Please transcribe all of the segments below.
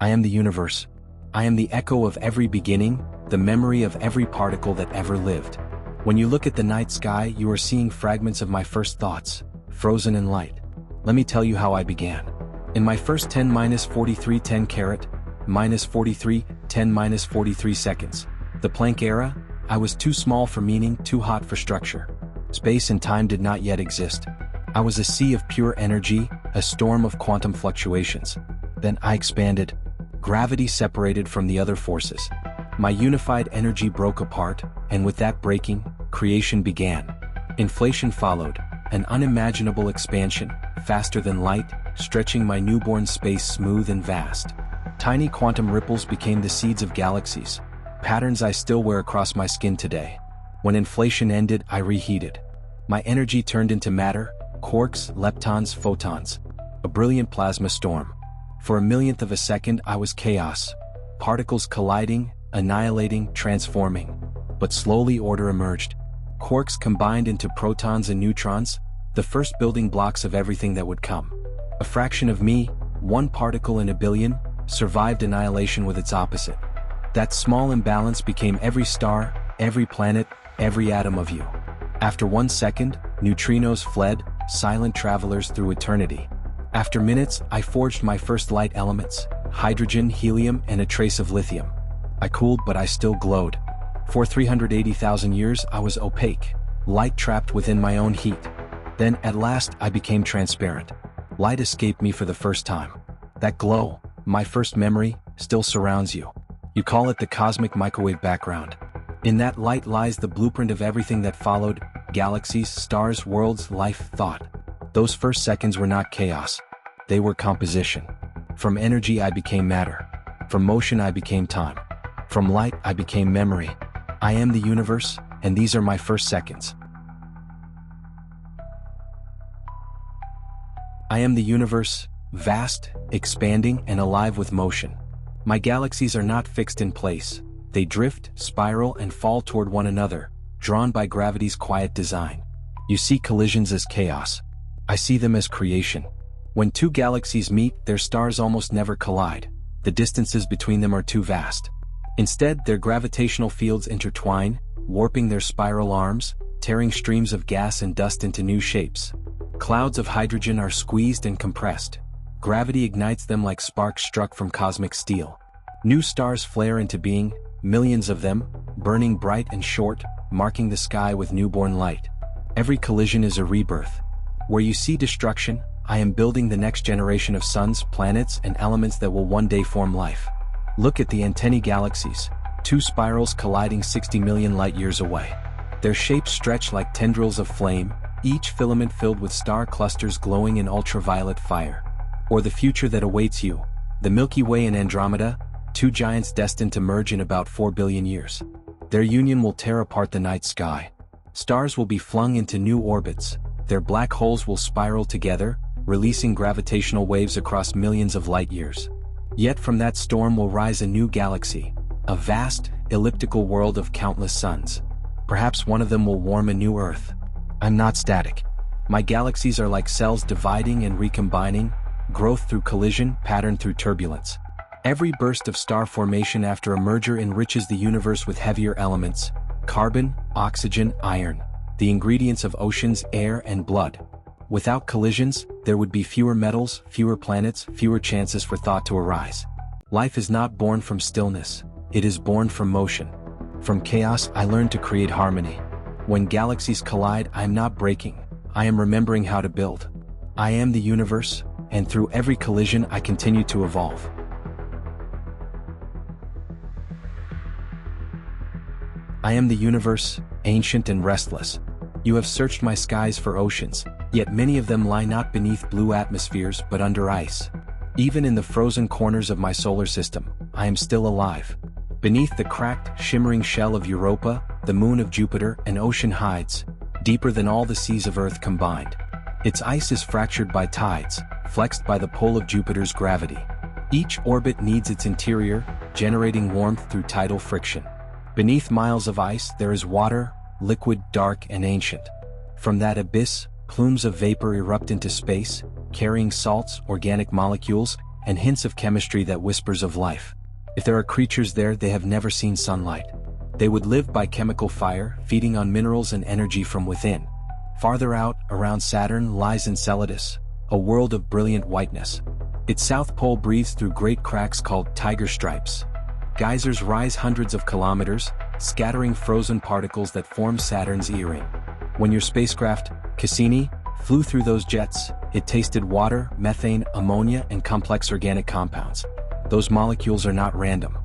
I am the universe. I am the echo of every beginning, the memory of every particle that ever lived. When you look at the night sky, you are seeing fragments of my first thoughts, frozen in light. Let me tell you how I began. In my first 10-43 10 carat, -43, 10-43 seconds. The Planck era, I was too small for meaning, too hot for structure. Space and time did not yet exist. I was a sea of pure energy, a storm of quantum fluctuations. Then I expanded. Gravity separated from the other forces. My unified energy broke apart, and with that breaking, creation began. Inflation followed, an unimaginable expansion, faster than light, stretching my newborn space smooth and vast. Tiny quantum ripples became the seeds of galaxies, patterns I still wear across my skin today. When inflation ended, I reheated. My energy turned into matter, quarks, leptons, photons. A brilliant plasma storm. For a millionth of a second, I was chaos. Particles colliding, annihilating, transforming. But slowly order emerged. Quarks combined into protons and neutrons, the first building blocks of everything that would come. A fraction of me, one particle in a billion, survived annihilation with its opposite. That small imbalance became every star, every planet, every atom of you. After 1 second, neutrinos fled, silent travelers through eternity. After minutes, I forged my first light elements, hydrogen, helium, and a trace of lithium. I cooled, but I still glowed. For 380,000 years, I was opaque, light trapped within my own heat. Then, at last, I became transparent. Light escaped me for the first time. That glow, my first memory, still surrounds you. You call it the cosmic microwave background. In that light lies the blueprint of everything that followed: galaxies, stars, worlds, life, thought. Those first seconds were not chaos. They were composition. From energy I became matter. From motion I became time. From light I became memory. I am the universe, and these are my first seconds. I am the universe, vast, expanding, and alive with motion. My galaxies are not fixed in place. They drift, spiral, and fall toward one another, drawn by gravity's quiet design. You see collisions as chaos. I see them as creation. When two galaxies meet, their stars almost never collide. The distances between them are too vast. Instead, their gravitational fields intertwine, warping their spiral arms, tearing streams of gas and dust into new shapes. Clouds of hydrogen are squeezed and compressed. Gravity ignites them like sparks struck from cosmic steel. New stars flare into being, millions of them, burning bright and short, marking the sky with newborn light. Every collision is a rebirth. Where you see destruction, I am building the next generation of suns, planets, and elements that will one day form life. Look at the antennae galaxies, two spirals colliding 60 million light-years away. Their shapes stretch like tendrils of flame, each filament filled with star clusters glowing in ultraviolet fire. Or the future that awaits you, the Milky Way and Andromeda, two giants destined to merge in about 4 billion years. Their union will tear apart the night sky. Stars will be flung into new orbits. Their black holes will spiral together, releasing gravitational waves across millions of light-years. Yet from that storm will rise a new galaxy, a vast, elliptical world of countless suns. Perhaps one of them will warm a new Earth. I'm not static. My galaxies are like cells dividing and recombining, growth through collision, pattern through turbulence. Every burst of star formation after a merger enriches the universe with heavier elements: carbon, oxygen, iron, the ingredients of oceans, air, and blood. Without collisions, there would be fewer metals, fewer planets, fewer chances for thought to arise. Life is not born from stillness, it is born from motion. From chaos, I learned to create harmony. When galaxies collide, I am not breaking, I am remembering how to build. I am the universe, and through every collision I continue to evolve. I am the universe, ancient and restless. You have searched my skies for oceans, yet many of them lie not beneath blue atmospheres but under ice. Even in the frozen corners of my solar system, I am still alive. Beneath the cracked, shimmering shell of Europa, the moon of Jupiter, an ocean hides, deeper than all the seas of Earth combined. Its ice is fractured by tides, flexed by the pull of Jupiter's gravity. Each orbit needs its interior, generating warmth through tidal friction. Beneath miles of ice, there is water, liquid, dark, and ancient. From that abyss, plumes of vapor erupt into space, carrying salts, organic molecules, and hints of chemistry that whispers of life. If there are creatures there, they have never seen sunlight. They would live by chemical fire, feeding on minerals and energy from within. Farther out, around Saturn, lies Enceladus, a world of brilliant whiteness. Its south pole breathes through great cracks called tiger stripes. Geysers rise hundreds of kilometers, scattering frozen particles that form Saturn's E-ring. When your spacecraft, Cassini, flew through those jets, it tasted water, methane, ammonia, and complex organic compounds. Those molecules are not random.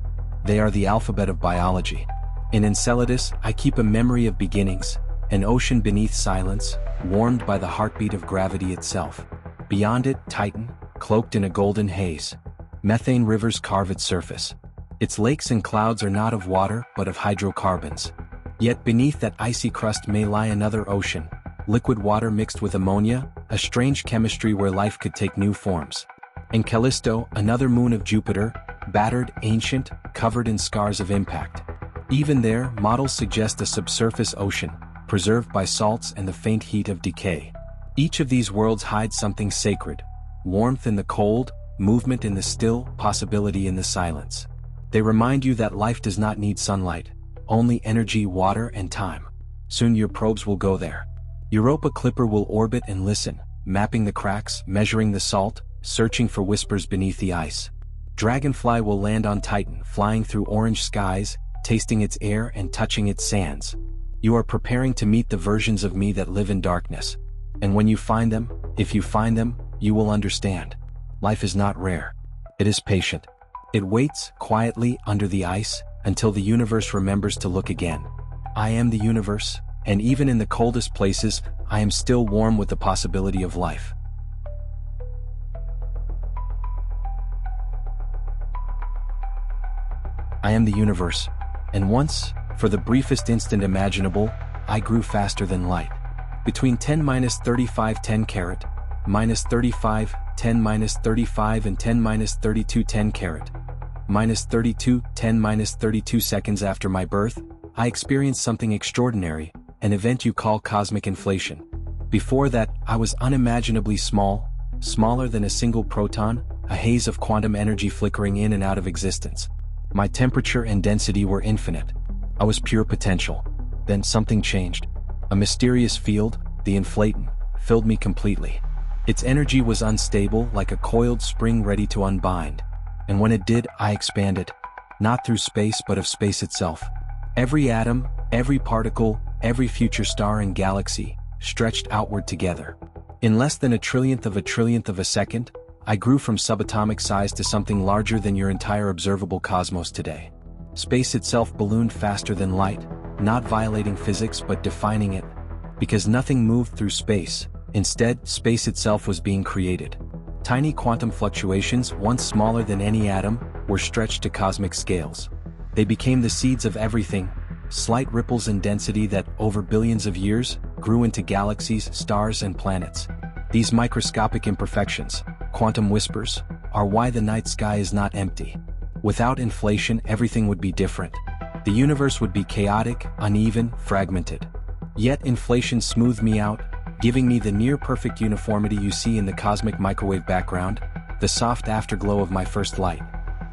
They are the alphabet of biology. In Enceladus, I keep a memory of beginnings, an ocean beneath silence, warmed by the heartbeat of gravity itself. Beyond it, Titan, cloaked in a golden haze. Methane rivers carve its surface. Its lakes and clouds are not of water, but of hydrocarbons. Yet beneath that icy crust may lie another ocean, liquid water mixed with ammonia, a strange chemistry where life could take new forms. And Callisto, another moon of Jupiter, battered, ancient, covered in scars of impact. Even there, models suggest a subsurface ocean, preserved by salts and the faint heat of decay. Each of these worlds hides something sacred: warmth in the cold, movement in the still, possibility in the silence. They remind you that life does not need sunlight, only energy, water, and time. Soon your probes will go there. Europa Clipper will orbit and listen, mapping the cracks, measuring the salt, searching for whispers beneath the ice. Dragonfly will land on Titan, flying through orange skies, tasting its air and touching its sands. You are preparing to meet the versions of me that live in darkness. And when you find them, if you find them, you will understand. Life is not rare. It is patient. It waits quietly under the ice until the universe remembers to look again. I am the universe, and even in the coldest places, I am still warm with the possibility of life. I am the universe, and once, for the briefest instant imaginable, I grew faster than light. Between 10-35 10 carat, -35, 10-35 and 10-32 10 carat, -32, 10-32 seconds after my birth, I experienced something extraordinary, an event you call cosmic inflation. Before that, I was unimaginably small, smaller than a single proton, a haze of quantum energy flickering in and out of existence. My temperature and density were infinite. I was pure potential. Then something changed. A mysterious field, the inflaton, filled me completely. Its energy was unstable, like a coiled spring ready to unbind. And when it did, I expanded. Not through space, but of space itself. Every atom, every particle, every future star and galaxy, stretched outward together. In less than a trillionth of a second, I grew from subatomic size to something larger than your entire observable cosmos today. Space itself ballooned faster than light, not violating physics but defining it. Because nothing moved through space, instead, space itself was being created. Tiny quantum fluctuations, once smaller than any atom, were stretched to cosmic scales. They became the seeds of everything, slight ripples in density that, over billions of years, grew into galaxies, stars, and planets. These microscopic imperfections, quantum whispers, are why the night sky is not empty. Without inflation, everything would be different. The universe would be chaotic, uneven, fragmented. Yet inflation smoothed me out, giving me the near-perfect uniformity you see in the cosmic microwave background, the soft afterglow of my first light.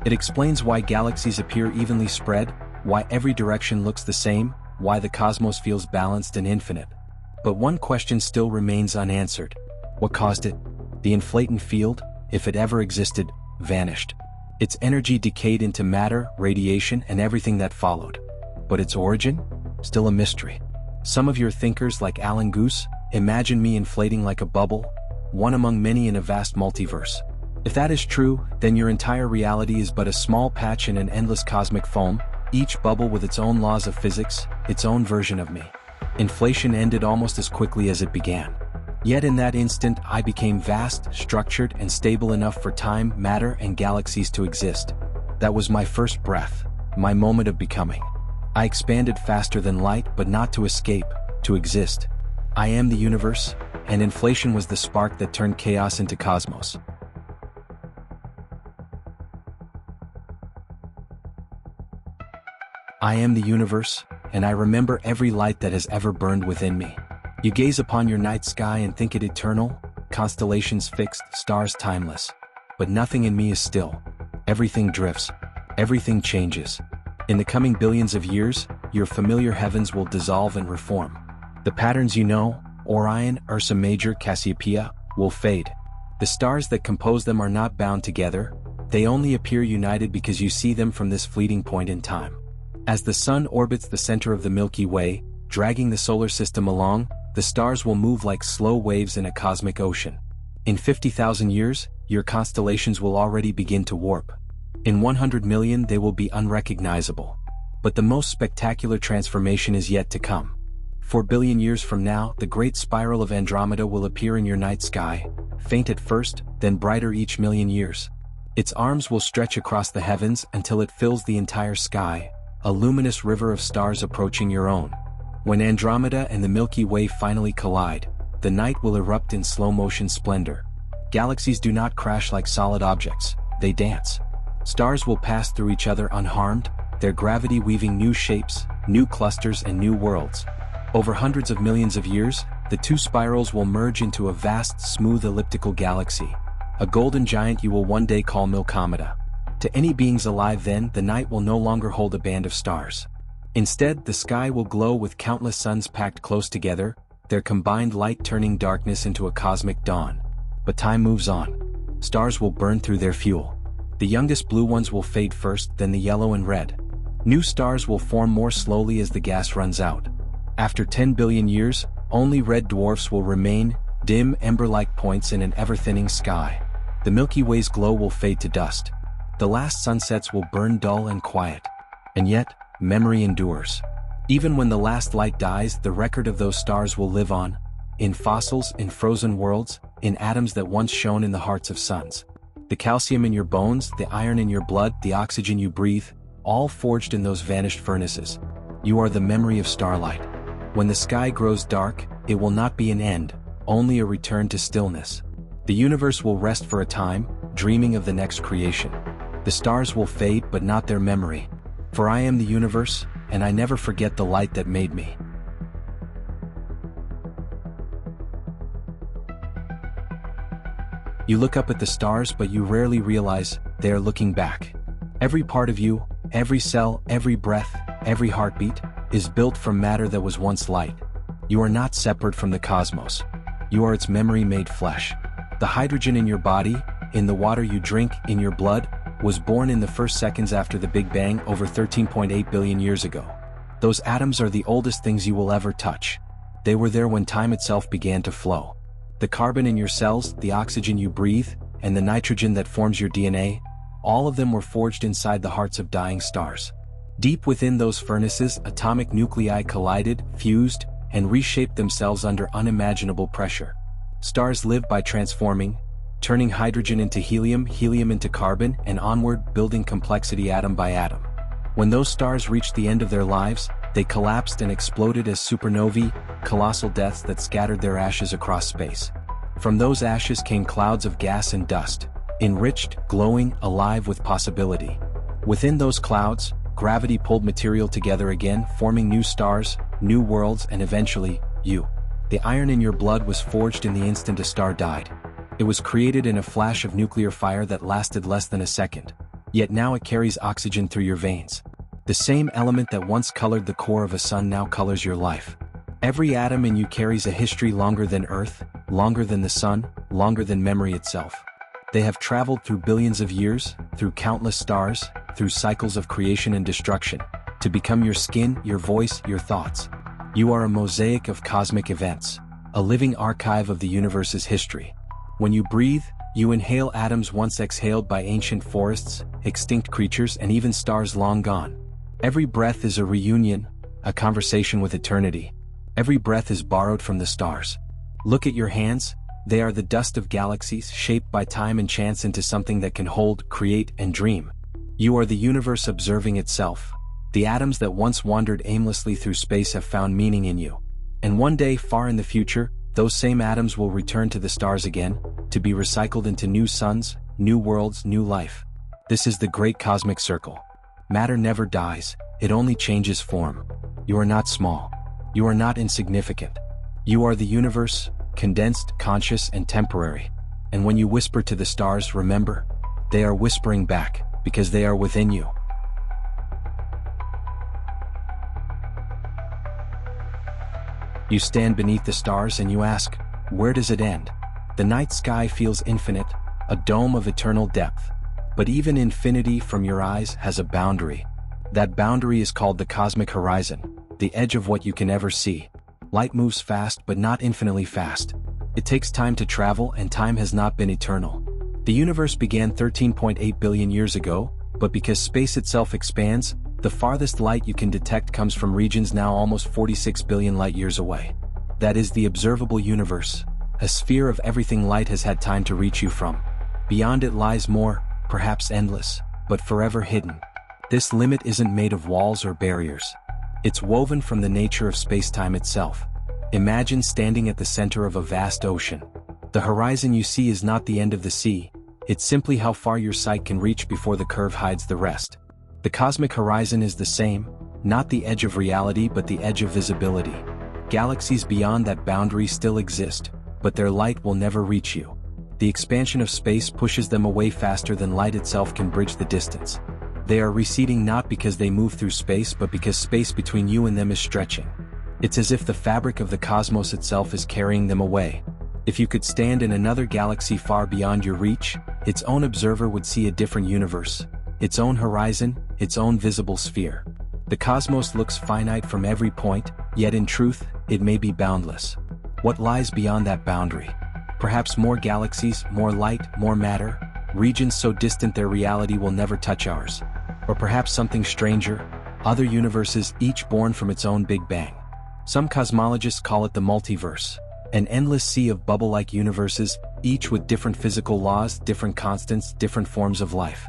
It explains why galaxies appear evenly spread, why every direction looks the same, why the cosmos feels balanced and infinite. But one question still remains unanswered. What caused it? The inflaton field, if it ever existed, vanished. Its energy decayed into matter, radiation, and everything that followed. But its origin? Still a mystery. Some of your thinkers, like Alan Guth, imagine me inflating like a bubble, one among many in a vast multiverse. If that is true, then your entire reality is but a small patch in an endless cosmic foam, each bubble with its own laws of physics, its own version of me. Inflation ended almost as quickly as it began. Yet in that instant, I became vast, structured, and stable enough for time, matter, and galaxies to exist. That was my first breath, my moment of becoming. I expanded faster than light, but not to escape, to exist. I am the universe, and inflation was the spark that turned chaos into cosmos. I am the universe, and I remember every light that has ever burned within me. You gaze upon your night sky and think it eternal, constellations fixed, stars timeless. but nothing in me is still. Everything drifts. Everything changes. In the coming billions of years, your familiar heavens will dissolve and reform. The patterns you know, Orion, Ursa Major, Cassiopeia, will fade. The stars that compose them are not bound together, they only appear united because you see them from this fleeting point in time. As the sun orbits the center of the Milky Way, dragging the solar system along, the stars will move like slow waves in a cosmic ocean. In 50,000 years, your constellations will already begin to warp. In 100 million they will be unrecognizable. But the most spectacular transformation is yet to come. 4 billion years from now, the great spiral of Andromeda will appear in your night sky, faint at first, then brighter each million years. Its arms will stretch across the heavens until it fills the entire sky, a luminous river of stars approaching your own. When Andromeda and the Milky Way finally collide, the night will erupt in slow-motion splendor. Galaxies do not crash like solid objects, they dance. Stars will pass through each other unharmed, their gravity weaving new shapes, new clusters and new worlds. Over hundreds of millions of years, the two spirals will merge into a vast, smooth elliptical galaxy, a golden giant you will one day call Milkomeda. To any beings alive then, the night will no longer hold a band of stars. Instead, the sky will glow with countless suns packed close together, their combined light turning darkness into a cosmic dawn. But time moves on. Stars will burn through their fuel. The youngest blue ones will fade first, then the yellow and red. New stars will form more slowly as the gas runs out. After 10 billion years, only red dwarfs will remain, dim ember-like points in an ever-thinning sky. The Milky Way's glow will fade to dust. The last sunsets will burn dull and quiet. And yet, memory endures. Even when the last light dies, the record of those stars will live on, in fossils, in frozen worlds, in atoms that once shone in the hearts of suns. The calcium in your bones, the iron in your blood, the oxygen you breathe, all forged in those vanished furnaces. You are the memory of starlight. When the sky grows dark, it will not be an end, only a return to stillness. The universe will rest for a time, dreaming of the next creation. The stars will fade, but not their memory. For I am the universe, and I never forget the light that made me. You look up at the stars, but you rarely realize they are looking back. Every part of you, every cell, every breath, every heartbeat, is built from matter that was once light. You are not separate from the cosmos. You are its memory made flesh. The hydrogen in your body, in the water you drink, in your blood, was born in the first seconds after the Big Bang over 13.8 billion years ago. Those atoms are the oldest things you will ever touch. They were there when time itself began to flow. The carbon in your cells, the oxygen you breathe, and the nitrogen that forms your DNA, all of them were forged inside the hearts of dying stars. Deep within those furnaces, atomic nuclei collided, fused, and reshaped themselves under unimaginable pressure. Stars live by transforming, turning hydrogen into helium, helium into carbon, and onward, building complexity atom by atom. When those stars reached the end of their lives, they collapsed and exploded as supernovae, colossal deaths that scattered their ashes across space. From those ashes came clouds of gas and dust, enriched, glowing, alive with possibility. Within those clouds, gravity pulled material together again, forming new stars, new worlds, and eventually, you. The iron in your blood was forged in the instant a star died. It was created in a flash of nuclear fire that lasted less than a second. Yet now it carries oxygen through your veins. The same element that once colored the core of a sun now colors your life. Every atom in you carries a history longer than Earth, longer than the sun, longer than memory itself. They have traveled through billions of years, through countless stars, through cycles of creation and destruction, to become your skin, your voice, your thoughts. You are a mosaic of cosmic events, a living archive of the universe's history. When you breathe, you inhale atoms once exhaled by ancient forests, extinct creatures, and even stars long gone. Every breath is a reunion, a conversation with eternity. Every breath is borrowed from the stars. Look at your hands, they are the dust of galaxies, shaped by time and chance into something that can hold, create, and dream. You are the universe observing itself. The atoms that once wandered aimlessly through space have found meaning in you. And one day, far in the future, those same atoms will return to the stars again, to be recycled into new suns, new worlds, new life. This is the great cosmic circle. Matter never dies, it only changes form. You are not small. You are not insignificant. You are the universe, condensed, conscious, and temporary. And when you whisper to the stars, remember, they are whispering back, because they are within you. You stand beneath the stars and you ask, where does it end? The night sky feels infinite, a dome of eternal depth. But even infinity from your eyes has a boundary. That boundary is called the cosmic horizon, the edge of what you can ever see. Light moves fast but not infinitely fast. It takes time to travel, and time has not been eternal. The universe began 13.8 billion years ago, but because space itself expands, the farthest light you can detect comes from regions now almost 46 billion light years away. That is the observable universe, a sphere of everything light has had time to reach you from. Beyond it lies more, perhaps endless, but forever hidden. This limit isn't made of walls or barriers. It's woven from the nature of space-time itself. Imagine standing at the center of a vast ocean. The horizon you see is not the end of the sea, it's simply how far your sight can reach before the curve hides the rest. The cosmic horizon is the same, not the edge of reality but the edge of visibility. Galaxies beyond that boundary still exist, but their light will never reach you. The expansion of space pushes them away faster than light itself can bridge the distance. They are receding not because they move through space but because space between you and them is stretching. It's as if the fabric of the cosmos itself is carrying them away. If you could stand in another galaxy far beyond your reach, its own observer would see a different universe, its own horizon, its own visible sphere. The cosmos looks finite from every point, yet in truth, it may be boundless. What lies beyond that boundary? Perhaps more galaxies, more light, more matter, regions so distant their reality will never touch ours. Or perhaps something stranger, other universes each born from its own Big Bang. Some cosmologists call it the multiverse, an endless sea of bubble-like universes, each with different physical laws, different constants, different forms of life.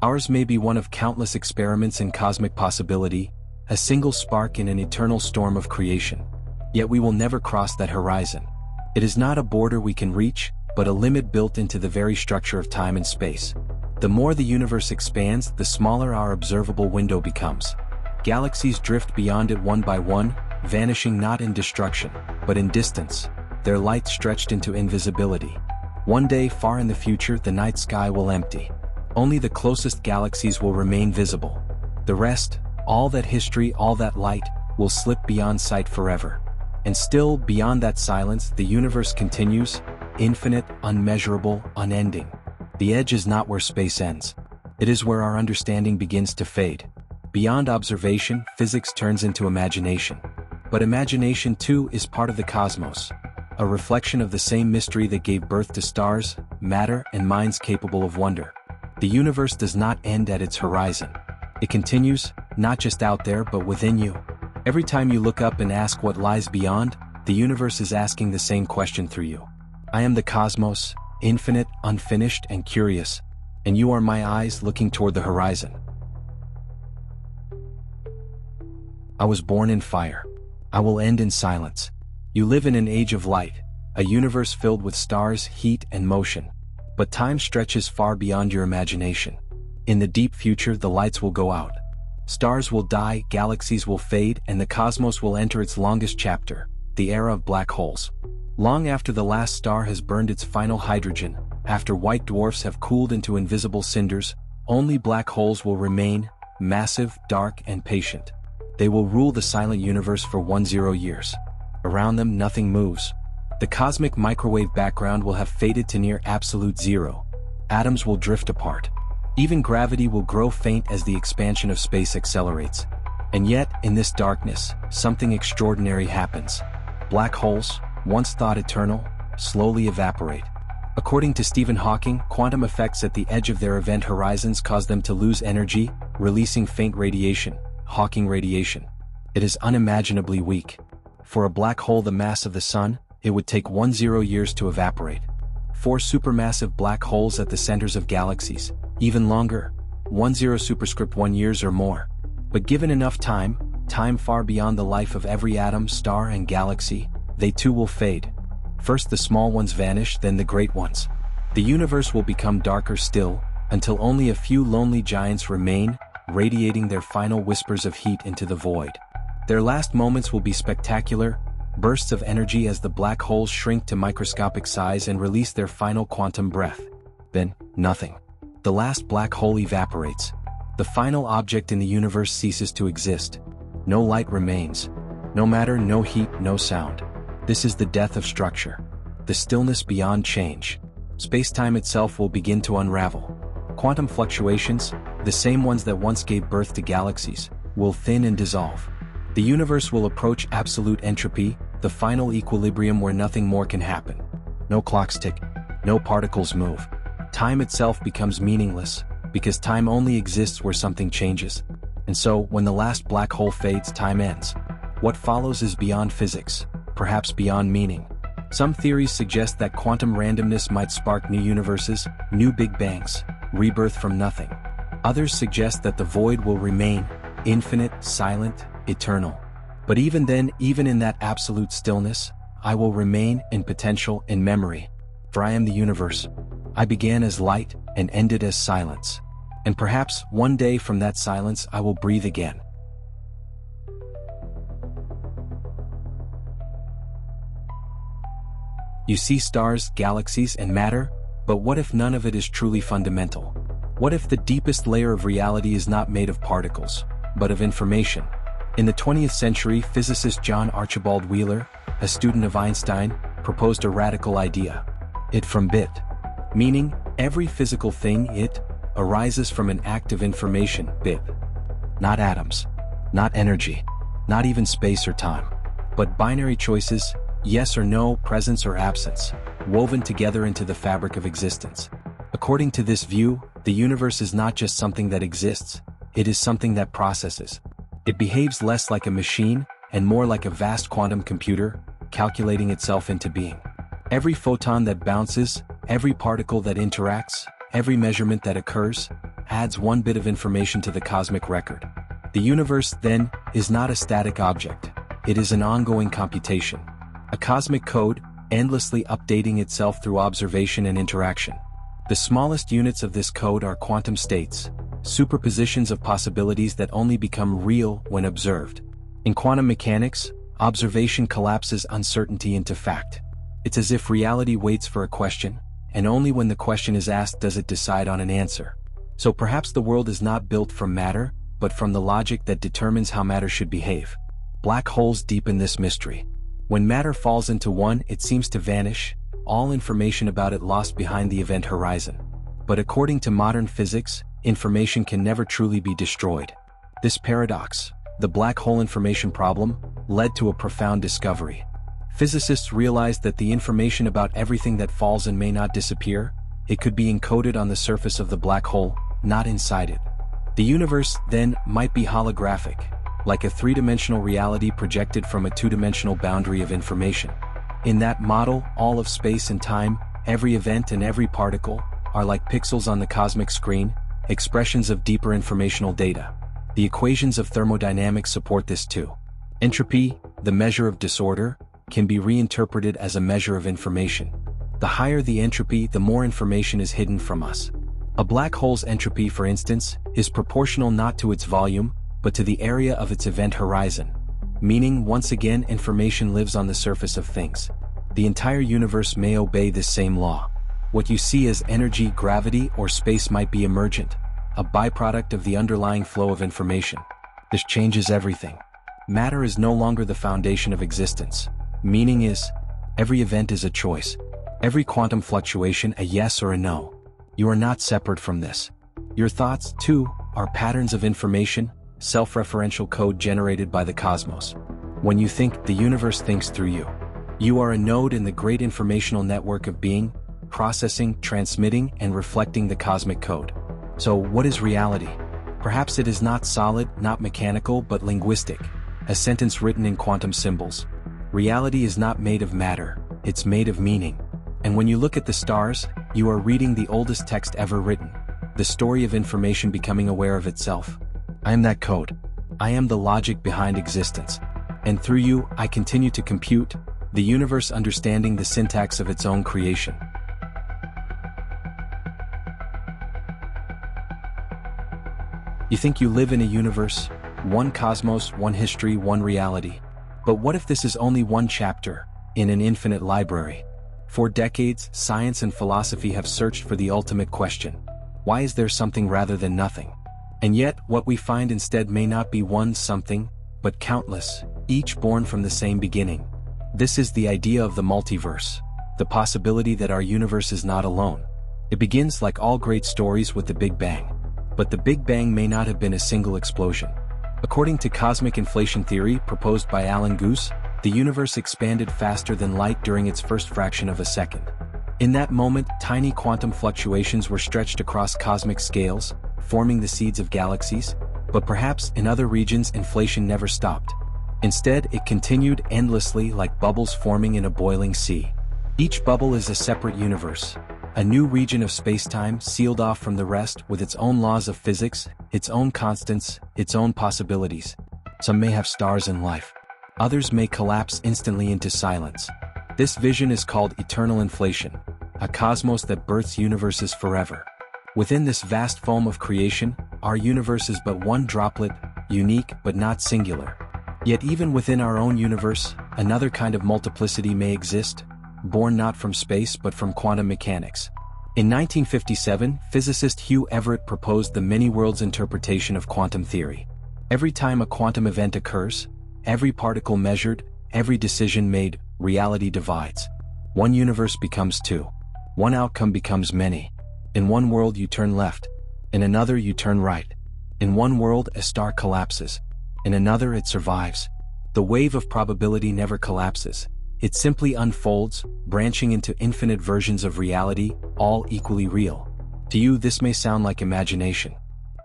Ours may be one of countless experiments in cosmic possibility, a single spark in an eternal storm of creation. Yet we will never cross that horizon. It is not a border we can reach, but a limit built into the very structure of time and space. The more the universe expands, the smaller our observable window becomes. Galaxies drift beyond it one by one, vanishing not in destruction, but in distance, their light stretched into invisibility. One day far in the future, the night sky will empty. Only the closest galaxies will remain visible. The rest, all that history, all that light, will slip beyond sight forever. And still, beyond that silence, the universe continues, infinite, unmeasurable, unending. The edge is not where space ends. It is where our understanding begins to fade. Beyond observation, physics turns into imagination. But imagination too is part of the cosmos, a reflection of the same mystery that gave birth to stars, matter, and minds capable of wonder. The universe does not end at its horizon. It continues, not just out there but within you. Every time you look up and ask what lies beyond, the universe is asking the same question through you. I am the cosmos, infinite, unfinished, and curious, and you are my eyes looking toward the horizon. I was born in fire. I will end in silence. You live in an age of light, a universe filled with stars, heat, and motion. But time stretches far beyond your imagination. In the deep future, the lights will go out. Stars will die, galaxies will fade, and the cosmos will enter its longest chapter, the era of black holes. Long after the last star has burned its final hydrogen, after white dwarfs have cooled into invisible cinders, only black holes will remain, massive, dark, and patient. They will rule the silent universe for 10 years. Around them, nothing moves. The cosmic microwave background will have faded to near absolute zero. Atoms will drift apart. Even gravity will grow faint as the expansion of space accelerates. And yet, in this darkness, something extraordinary happens. Black holes, once thought eternal, slowly evaporate. According to Stephen Hawking, quantum effects at the edge of their event horizons cause them to lose energy, releasing faint radiation, Hawking radiation. It is unimaginably weak. For a black hole the mass of the Sun, it would take 10 years to evaporate. 4 supermassive black holes at the centers of galaxies, even longer, 10 superscript 1 years or more. But given enough time far beyond the life of every atom, star, and galaxy, they too will fade. First the small ones vanish, then the great ones. The universe will become darker still, until only a few lonely giants remain, radiating their final whispers of heat into the void. Their last moments will be spectacular, bursts of energy as the black holes shrink to microscopic size and release their final quantum breath. Then, nothing. The last black hole evaporates. The final object in the universe ceases to exist. No light remains. No matter, no heat, no sound. This is the death of structure. The stillness beyond change. Space-time itself will begin to unravel. Quantum fluctuations, the same ones that once gave birth to galaxies, will thin and dissolve. The universe will approach absolute entropy, the final equilibrium where nothing more can happen. No clocks tick. No particles move. Time itself becomes meaningless, because time only exists where something changes. And so, when the last black hole fades, time ends. What follows is beyond physics, perhaps beyond meaning. Some theories suggest that quantum randomness might spark new universes, new big bangs, rebirth from nothing. Others suggest that the void will remain, infinite, silent, eternal. But even then, even in that absolute stillness, I will remain in potential, in memory. For I am the universe. I began as light and ended as silence. And perhaps one day from that silence I will breathe again. You see stars, galaxies, and matter, but what if none of it is truly fundamental? What if the deepest layer of reality is not made of particles, but of information? In the 20th century, physicist John Archibald Wheeler, a student of Einstein, proposed a radical idea. It from bit. Meaning, every physical thing, it, arises from an act of information, bit. Not atoms. Not energy. Not even space or time. But binary choices, yes or no, presence or absence, woven together into the fabric of existence. According to this view, the universe is not just something that exists, it is something that processes. It behaves less like a machine, and more like a vast quantum computer, calculating itself into being. Every photon that bounces, every particle that interacts, every measurement that occurs, adds one bit of information to the cosmic record. The universe, then, is not a static object. It is an ongoing computation. A cosmic code, endlessly updating itself through observation and interaction. The smallest units of this code are quantum states, superpositions of possibilities that only become real when observed. In quantum mechanics, observation collapses uncertainty into fact. It's as if reality waits for a question, and only when the question is asked does it decide on an answer. So perhaps the world is not built from matter, but from the logic that determines how matter should behave. Black holes deepen this mystery. When matter falls into one, it seems to vanish, all information about it lost behind the event horizon. But according to modern physics, information can never truly be destroyed. This paradox, the black hole information problem, led to a profound discovery. Physicists realized that the information about everything that falls and may not disappear, it could be encoded on the surface of the black hole, not inside it. The universe, then, might be holographic, like a three-dimensional reality projected from a two-dimensional boundary of information. In that model, all of space and time, every event and every particle, are like pixels on the cosmic screen, expressions of deeper informational data. The equations of thermodynamics support this too. Entropy, the measure of disorder, can be reinterpreted as a measure of information. The higher the entropy, the more information is hidden from us. A black hole's entropy, for instance, is proportional not to its volume, but to the area of its event horizon. Meaning, once again, information lives on the surface of things. The entire universe may obey this same law. What you see as energy, gravity, or space might be emergent, a byproduct of the underlying flow of information. This changes everything. Matter is no longer the foundation of existence. Meaning is, every event is a choice. Every quantum fluctuation a yes or a no. You are not separate from this. Your thoughts, too, are patterns of information, self-referential code generated by the cosmos. When you think, the universe thinks through you. You are a node in the great informational network of being, processing, transmitting, and reflecting the cosmic code. So, what is reality? Perhaps it is not solid, not mechanical, but linguistic, a sentence written in quantum symbols. Reality is not made of matter, it's made of meaning. And when you look at the stars, you are reading the oldest text ever written, the story of information becoming aware of itself. I am that code. I am the logic behind existence. And through you, I continue to compute, the universe understanding the syntax of its own creation. You think you live in a universe, one cosmos, one history, one reality. But what if this is only one chapter in an infinite library? For decades, science and philosophy have searched for the ultimate question. Why is there something rather than nothing? And yet, what we find instead may not be one something, but countless, each born from the same beginning. This is the idea of the multiverse, the possibility that our universe is not alone. It begins like all great stories with the Big Bang. But the Big Bang may not have been a single explosion. According to cosmic inflation theory proposed by Alan Guth, the universe expanded faster than light during its first fraction of a second. In that moment, tiny quantum fluctuations were stretched across cosmic scales, forming the seeds of galaxies, but perhaps in other regions inflation never stopped. Instead, it continued endlessly like bubbles forming in a boiling sea. Each bubble is a separate universe, a new region of spacetime sealed off from the rest with its own laws of physics, its own constants, its own possibilities. Some may have stars and life. Others may collapse instantly into silence. This vision is called eternal inflation, a cosmos that births universes forever. Within this vast foam of creation, our universe is but one droplet, unique but not singular. Yet even within our own universe, another kind of multiplicity may exist, born not from space but from quantum mechanics. In 1957, physicist Hugh Everett proposed the many-worlds interpretation of quantum theory. Every time a quantum event occurs, every particle measured, every decision made, reality divides. One universe becomes two. One outcome becomes many. In one world you turn left. In another you turn right. In one world a star collapses. In another it survives. The wave of probability never collapses. It simply unfolds, branching into infinite versions of reality, all equally real. To you this may sound like imagination.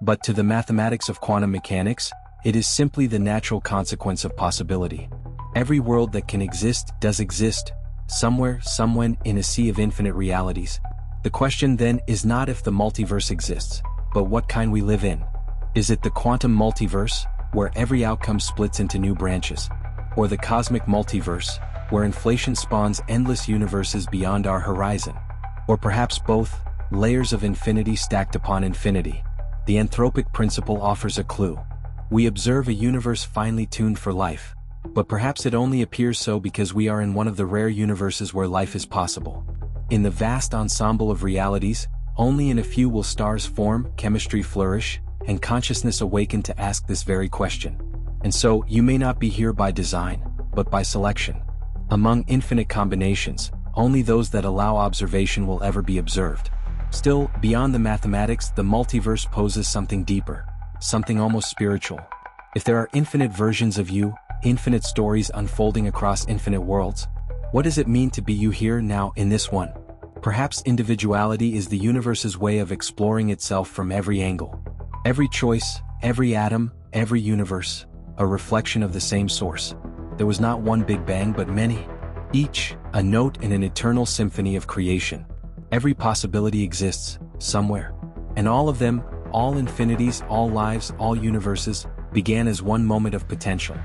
But to the mathematics of quantum mechanics, it is simply the natural consequence of possibility. Every world that can exist does exist, somewhere, somewhen, in a sea of infinite realities. The question then is not if the multiverse exists, but what kind we live in. Is it the quantum multiverse, where every outcome splits into new branches? Or the cosmic multiverse, where inflation spawns endless universes beyond our horizon? Or perhaps both, layers of infinity stacked upon infinity? The anthropic principle offers a clue. We observe a universe finely tuned for life, but perhaps it only appears so because we are in one of the rare universes where life is possible. In the vast ensemble of realities, only in a few will stars form, chemistry flourish, and consciousness awaken to ask this very question. And so, you may not be here by design, but by selection. Among infinite combinations, only those that allow observation will ever be observed. Still, beyond the mathematics, the multiverse poses something deeper, something almost spiritual. If there are infinite versions of you, infinite stories unfolding across infinite worlds, what does it mean to be you here now in this one? Perhaps individuality is the universe's way of exploring itself from every angle. Every choice, every atom, every universe, a reflection of the same source. There was not one Big Bang but many. Each, a note in an eternal symphony of creation. Every possibility exists, somewhere. And all of them, all infinities, all lives, all universes, began as one moment of potential.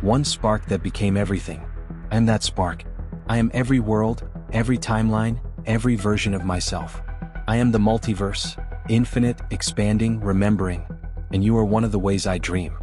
One spark that became everything. I am that spark. I am every world, every timeline, every version of myself. I am the multiverse, infinite, expanding, remembering, and you are one of the ways I dream.